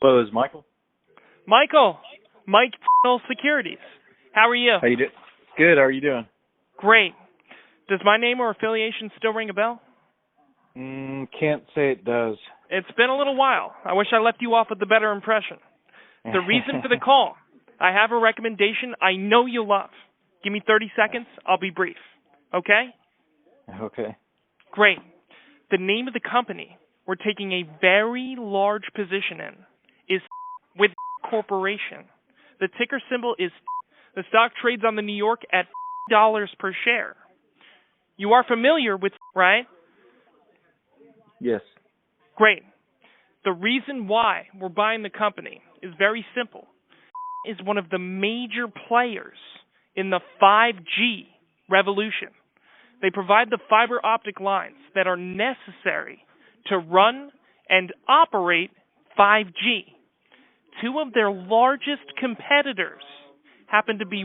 Hello, is Michael? Michael, Mike Securities. How are you? How you doing? Good. How are you doing? Great. Does my name or affiliation still ring a bell? Can't say it does. It's been a little while. I wish I left you off with the better impression. The reason for the call, I have a recommendation I know you'll love. Give me 30 seconds. I'll be brief. Okay? Okay. Great. The name of the company we're taking a very large position in is with Corporation. The ticker symbol is the stock trades on the New York at dollars per share. You are familiar with, right? Yes. Great. The reason why we're buying the company is very simple. Is one of the major players in the 5G revolution. They provide the fiber optic lines that are necessary to run and operate 5G. Two of their largest competitors happen to be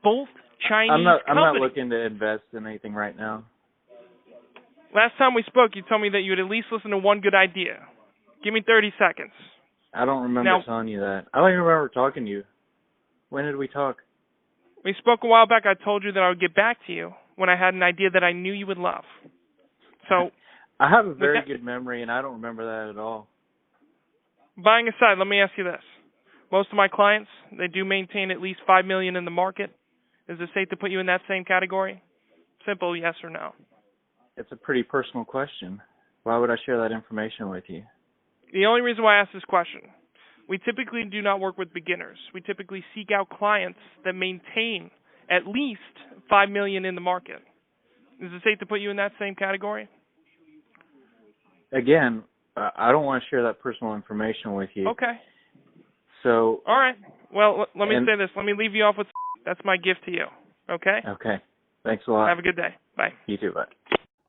both Chinese companies. I'm not looking to invest in anything right now. Last time we spoke, you told me that you would at least listen to one good idea. Give me 30 seconds. I don't remember telling you that. I don't even remember talking to you. When did we talk? We spoke a while back. I told you that I would get back to you when I had an idea that I knew you would love. So, I have a very good memory, and I don't remember that at all. Buying aside, let me ask you this. Most of my clients, they do maintain at least $5 million in the market. Is it safe to put you in that same category? Simple yes or no. It's a pretty personal question. Why would I share that information with you? The only reason why I ask this question, we typically do not work with beginners. We typically seek out clients that maintain at least $5 million in the market. Is it safe to put you in that same category? Again, I don't want to share that personal information with you. Okay. So. All right. Well, let me say this. Let me leave you off with that's my gift to you. Okay? Okay. Thanks a lot. Have a good day. Bye. You too. Bye.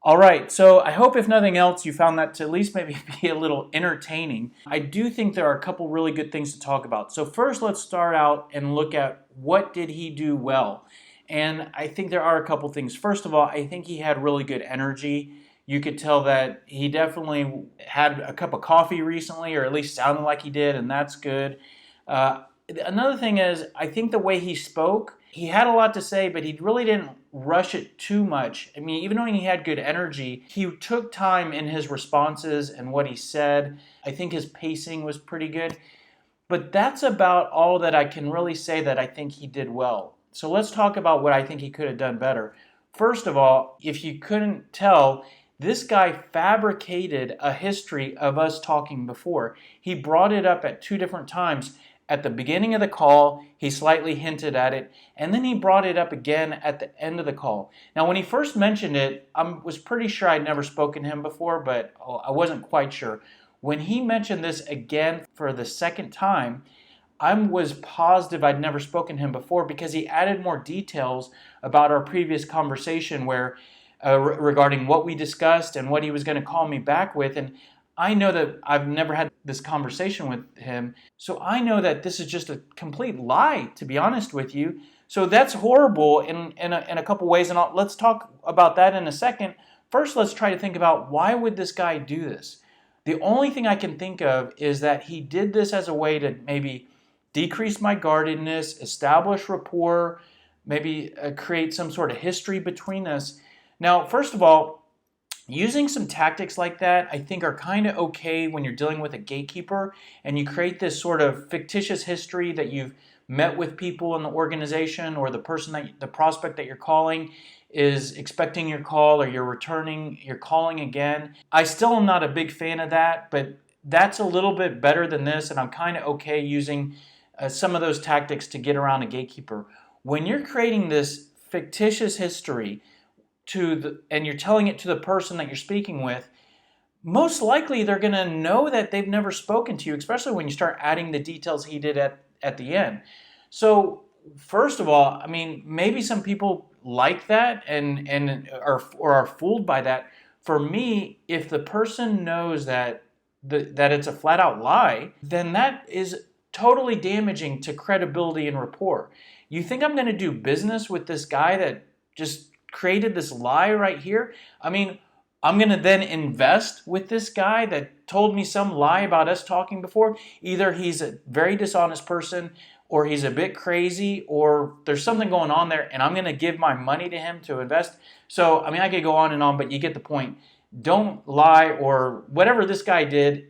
All right, so I hope if nothing else you found that to at least maybe be a little entertaining. I do think there are a couple really good things to talk about. So first, let's start out and look at what did he do well. And I think there are a couple things. First of all, I think he had really good energy. You could tell that he definitely had a cup of coffee recently, or at least sounded like he did, and that's good. Another thing is, I think the way he spoke, he had a lot to say, but he really didn't rush it too much. I mean, even though he had good energy, he took time in his responses and what he said. I think his pacing was pretty good. But that's about all that I can really say that I think he did well. So let's talk about what I think he could have done better. First of all, if you couldn't tell, this guy fabricated a history of us talking before. He brought it up at two different times. At the beginning of the call, he slightly hinted at it, and then he brought it up again at the end of the call. Now, when he first mentioned it, I was pretty sure I'd never spoken to him before, but I wasn't quite sure. When he mentioned this again for the second time, I was positive I'd never spoken to him before because he added more details about our previous conversation where regarding what we discussed and what he was going to call me back with. And I know that I've never had this conversation with him, so I know that this is just a complete lie, to be honest with you. So that's horrible in a couple ways, and let's talk about that in a second. First, let's try to think about why would this guy do this? The only thing I can think of is that he did this as a way to maybe decrease my guardedness, establish rapport, maybe create some sort of history between us. Now, first of all, using some tactics like that, I think, are kind of okay when you're dealing with a gatekeeper and you create this sort of fictitious history that you've met with people in the organization, or the prospect that you're calling is expecting your call, or you're calling again. I still am not a big fan of that, but that's a little bit better than this, and I'm kind of okay using some of those tactics to get around a gatekeeper. When you're creating this fictitious history, and you're telling it to the person that you're speaking with, most likely they're going to know that they've never spoken to you, especially when you start adding the details he did at the end. So first of all, I mean, maybe some people like that and are fooled by that. For me, if the person knows that it's a flat out lie, then that is totally damaging to credibility and rapport. You think I'm going to do business with this guy that just created this lie right here? I mean, I'm going to then invest with this guy that told me some lie about us talking before. Either he's a very dishonest person, or he's a bit crazy, or there's something going on there, and I'm going to give my money to him to invest. So, I mean, I could go on and on, but you get the point. Don't lie, or whatever this guy did,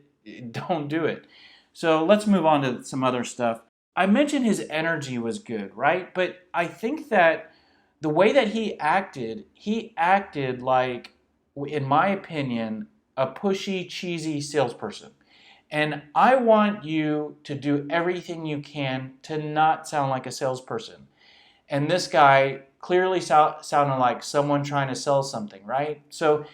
don't do it. So let's move on to some other stuff. I mentioned his energy was good, right? But I think that the way that he acted like, in my opinion, a pushy, cheesy salesperson. And I want you to do everything you can to not sound like a salesperson. And this guy clearly sounded like someone trying to sell something, right? So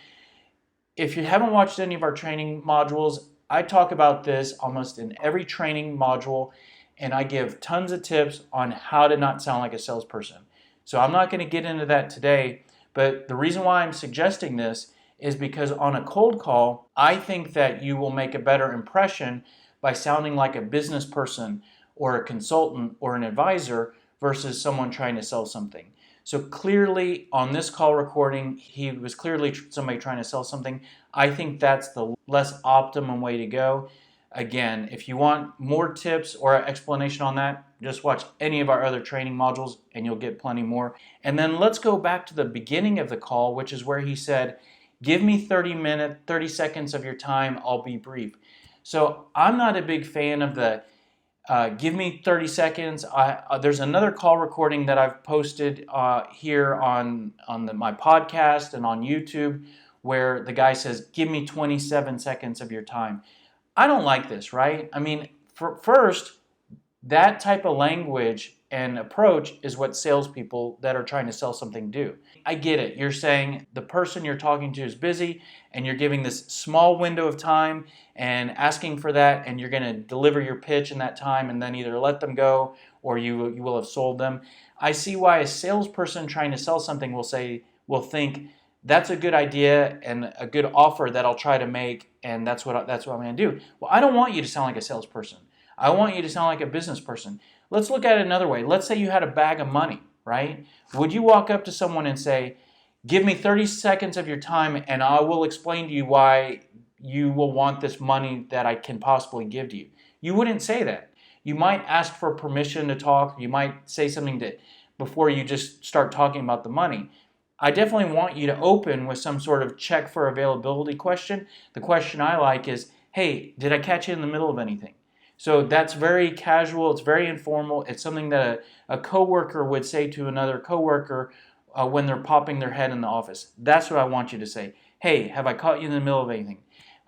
if you haven't watched any of our training modules, I talk about this almost in every training module, and I give tons of tips on how to not sound like a salesperson. So I'm not going to get into that today, but the reason why I'm suggesting this is because on a cold call, I think that you will make a better impression by sounding like a business person or a consultant or an advisor versus someone trying to sell something. So clearly on this call recording, he was clearly somebody trying to sell something. I think that's the less optimum way to go. Again, if you want more tips or explanation on that, just watch any of our other training modules and you'll get plenty more. And then let's go back to the beginning of the call, which is where he said, give me 30 seconds of your time, I'll be brief. So I'm not a big fan of the give me 30 seconds. There's another call recording that I've posted here on my podcast and on YouTube where the guy says, give me 27 seconds of your time. I don't like this, right? I mean, first, that type of language and approach is what salespeople that are trying to sell something do. I get it. You're saying the person you're talking to is busy and you're giving this small window of time and asking for that, and you're going to deliver your pitch in that time and then either let them go or you will have sold them. I see why a salesperson trying to sell something will think that's a good idea and a good offer that I'll try to make, and that's what I'm going to do. Well, I don't want you to sound like a salesperson. I want you to sound like a business person. Let's look at it another way. Let's say you had a bag of money, right? Would you walk up to someone and say, give me 30 seconds of your time and I will explain to you why you will want this money that I can possibly give to you? You wouldn't say that. You might ask for permission to talk. You might say something before you just start talking about the money. I definitely want you to open with some sort of check for availability question. The question I like is, hey, did I catch you in the middle of anything? So that's very casual, it's very informal, it's something that a coworker would say to another coworker when they're popping their head in the office. That's what I want you to say. Hey, have I caught you in the middle of anything?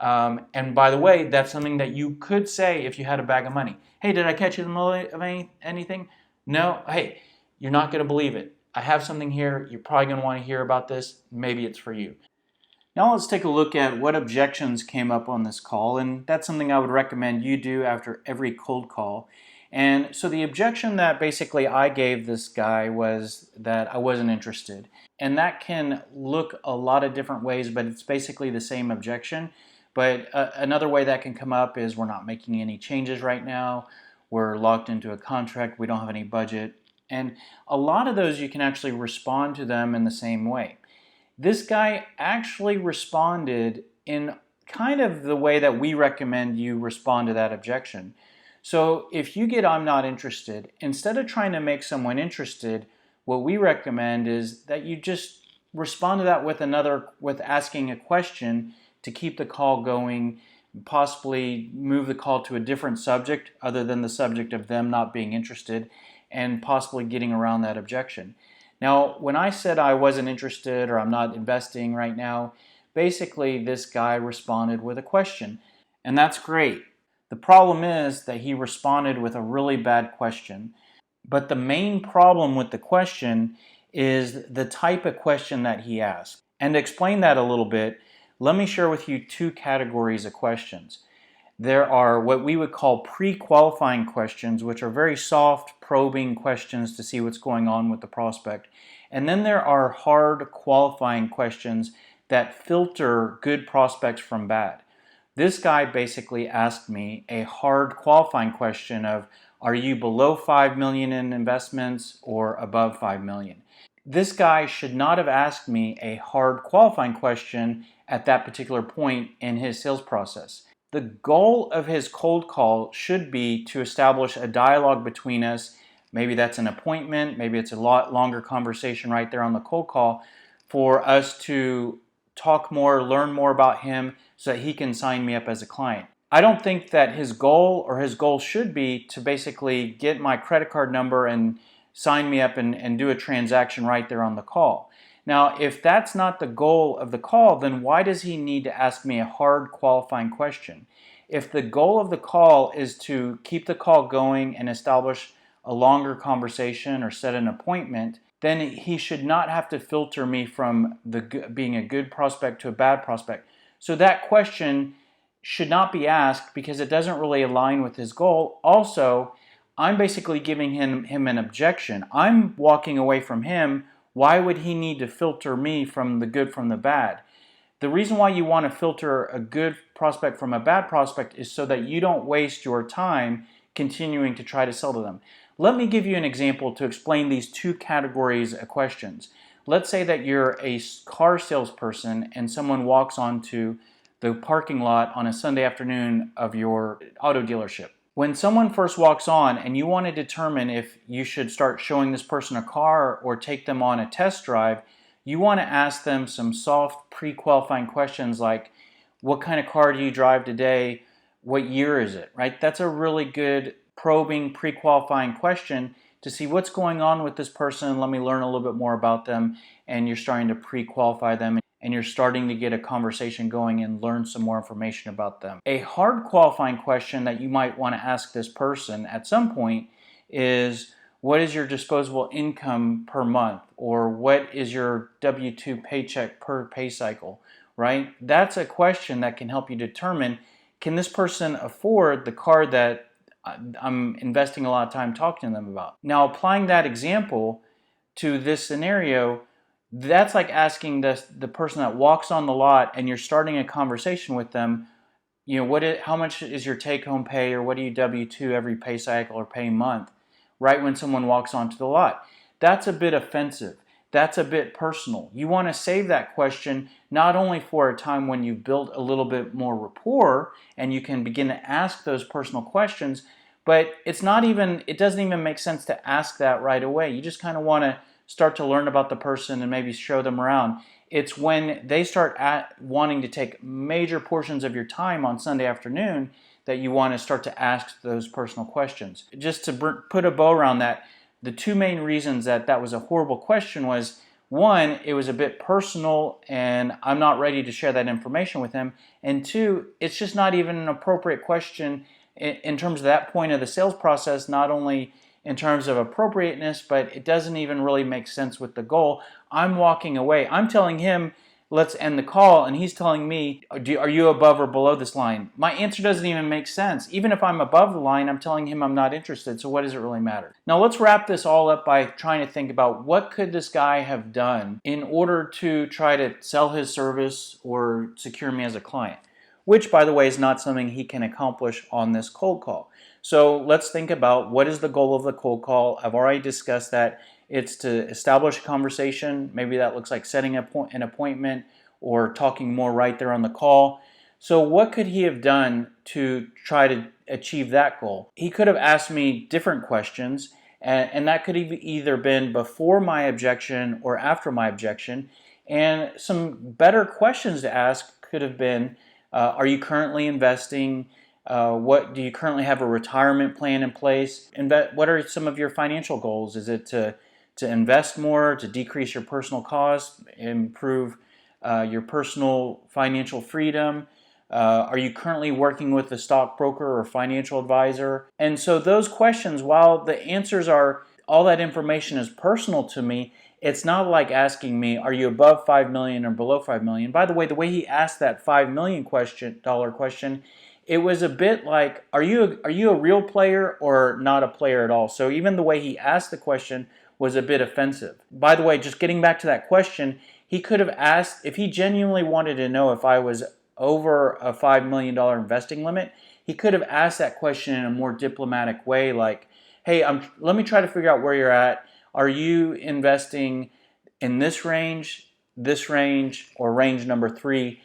And by the way, that's something that you could say if you had a bag of money. Hey, did I catch you in the middle of anything? No? Hey, you're not going to believe it. I have something here, you're probably going to want to hear about this, maybe it's for you. Now let's take a look at what objections came up on this call, and that's something I would recommend you do after every cold call. And so the objection that basically I gave this guy was that I wasn't interested. And that can look a lot of different ways, but it's basically the same objection. But another way that can come up is we're not making any changes right now, we're locked into a contract, we don't have any budget. And a lot of those you can actually respond to them in the same way. This guy actually responded in kind of the way that we recommend you respond to that objection. So if you get I'm not interested, instead of trying to make someone interested, what we recommend is that you just respond to that with asking a question to keep the call going, possibly move the call to a different subject other than the subject of them not being interested, and possibly getting around that objection. Now, when I said I wasn't interested or I'm not investing right now, basically this guy responded with a question, and that's great. The problem is that he responded with a really bad question. But the main problem with the question is the type of question that he asked. And to explain that a little bit, let me share with you two categories of questions. There are what we would call pre-qualifying questions, which are very soft, probing questions to see what's going on with the prospect. And then there are hard qualifying questions that filter good prospects from bad. This guy basically asked me a hard qualifying question of, are you below 5 million in investments or above 5 million? This guy should not have asked me a hard qualifying question at that particular point in his sales process. The goal of his cold call should be to establish a dialogue between us. Maybe that's an appointment, maybe it's a lot longer conversation right there on the cold call for us to talk more, learn more about him so that he can sign me up as a client. I don't think that his goal should be to basically get my credit card number and sign me up and do a transaction right there on the call. Now, if that's not the goal of the call, then why does he need to ask me a hard qualifying question? If the goal of the call is to keep the call going and establish a longer conversation or set an appointment, then he should not have to filter me from being a good prospect to a bad prospect. So that question should not be asked because it doesn't really align with his goal. Also, I'm basically giving him an objection. I'm walking away from him. Why would he need to filter me from the good from the bad? The reason why you want to filter a good prospect from a bad prospect is so that you don't waste your time continuing to try to sell to them. Let me give you an example to explain these two categories of questions. Let's say that you're a car salesperson and someone walks onto the parking lot on a Sunday afternoon of your auto dealership. When someone first walks on and you want to determine if you should start showing this person a car or take them on a test drive, you want to ask them some soft pre-qualifying questions like, what kind of car do you drive today? What year is it, right? That's a really good probing pre-qualifying question to see what's going on with this person. Let me learn a little bit more about them, and you're starting to pre-qualify them and you're starting to get a conversation going and learn some more information about them. A hard qualifying question that you might want to ask this person at some point is, what is your disposable income per month? Or what is your W-2 paycheck per pay cycle, right? That's a question that can help you determine, can this person afford the car that I'm investing a lot of time talking to them about? Now, applying that example to this scenario, that's like asking the person that walks on the lot and you're starting a conversation with them, how much is your take-home pay, or what do you W-2 every pay cycle or pay month, right when someone walks onto the lot. That's a bit offensive. That's a bit personal. You want to save that question not only for a time when you've built a little bit more rapport and you can begin to ask those personal questions, but it doesn't even make sense to ask that right away. You just kind of want to start to learn about the person and maybe show them around. It's when they start wanting to take major portions of your time on Sunday afternoon that you want to start to ask those personal questions. Just to put a bow around that, the two main reasons that was a horrible question was, one, it was a bit personal and I'm not ready to share that information with him. And two, it's just not even an appropriate question in terms of that point of the sales process, not only in terms of appropriateness, but it doesn't even really make sense with the goal. I'm walking away. I'm telling him, let's end the call, and he's telling me, are you above or below this line? My answer doesn't even make sense. Even if I'm above the line, I'm telling him I'm not interested, so what does it really matter? Now let's wrap this all up by trying to think about what could this guy have done in order to try to sell his service or secure me as a client, which, by the way, is not something he can accomplish on this cold call. So let's think about, what is the goal of the cold call? I've already discussed that. It's to establish a conversation. Maybe that looks like setting an appointment or talking more right there on the call. So what could he have done to try to achieve that goal? He could have asked me different questions, and that could have either been before my objection or after my objection. And some better questions to ask could have been, are you currently investing? What do you currently have a retirement plan in place? What are some of your financial goals? Is it to invest more, to decrease your personal costs, improve your personal financial freedom? Are you currently working with a stockbroker or financial advisor? And so those questions, while the answers are, all that information is personal to me, it's not like asking me, are you above 5 million or below 5 million? By the way he asked that $5 million question, it was a bit like, are you a real player or not a player at all? So even the way he asked the question was a bit offensive. By the way, just getting back to that question, he could have asked, if he genuinely wanted to know if I was over a $5 million investing limit, he could have asked that question in a more diplomatic way, like, hey, let me try to figure out where you're at. Are you investing in this range, or range number 3.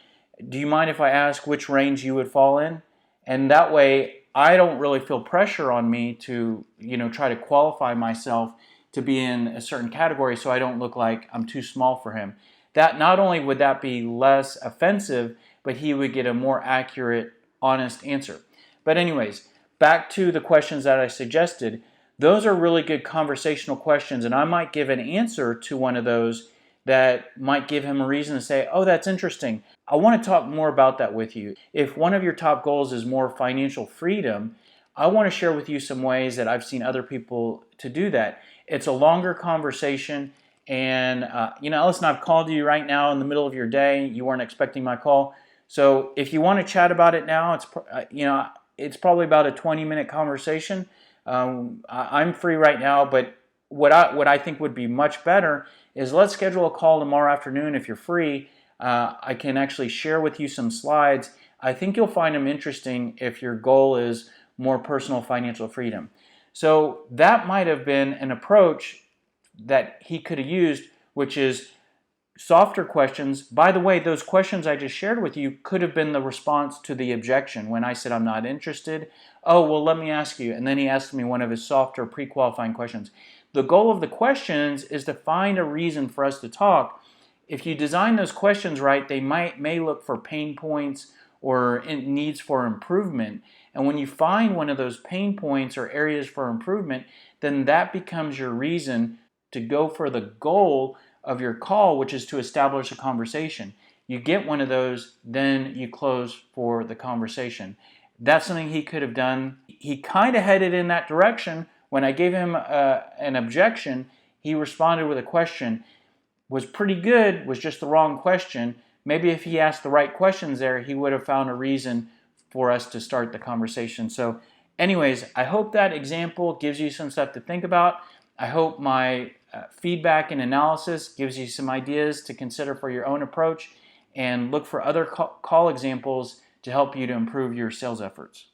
Do you mind if I ask which range you would fall in? And that way, I don't really feel pressure on me to, try to qualify myself to be in a certain category so I don't look like I'm too small for him. That not only would that be less offensive, but he would get a more accurate, honest answer. But anyways, back to the questions that I suggested. Those are really good conversational questions, and I might give an answer to one of those that might give him a reason to say, oh, that's interesting. I want to talk more about that with you. If one of your top goals is more financial freedom, I want to share with you some ways that I've seen other people to do that. It's a longer conversation, and listen, I've called you right now in the middle of your day. You weren't expecting my call. So if you want to chat about it now, it's probably about a 20-minute conversation. I'm free right now, but what I think would be much better is let's schedule a call tomorrow afternoon if you're free. I can actually share with you some slides. I think you'll find them interesting if your goal is more personal financial freedom. So that might have been an approach that he could have used, which is softer questions. By the way, those questions I just shared with you could have been the response to the objection when I said I'm not interested. Oh, well, let me ask you. And then he asked me one of his softer pre-qualifying questions. The goal of the questions is to find a reason for us to talk. If you design those questions right, they may look for pain points or needs for improvement. And when you find one of those pain points or areas for improvement, then that becomes your reason to go for the goal of your call, which is to establish a conversation. You get one of those, then you close for the conversation. That's something he could have done. He kind of headed in that direction. When I gave him an objection, he responded with a question. Was pretty good, was just the wrong question. Maybe if he asked the right questions there, he would have found a reason for us to start the conversation. So anyways, I hope that example gives you some stuff to think about. I hope my feedback and analysis gives you some ideas to consider for your own approach, and look for other call examples to help you to improve your sales efforts.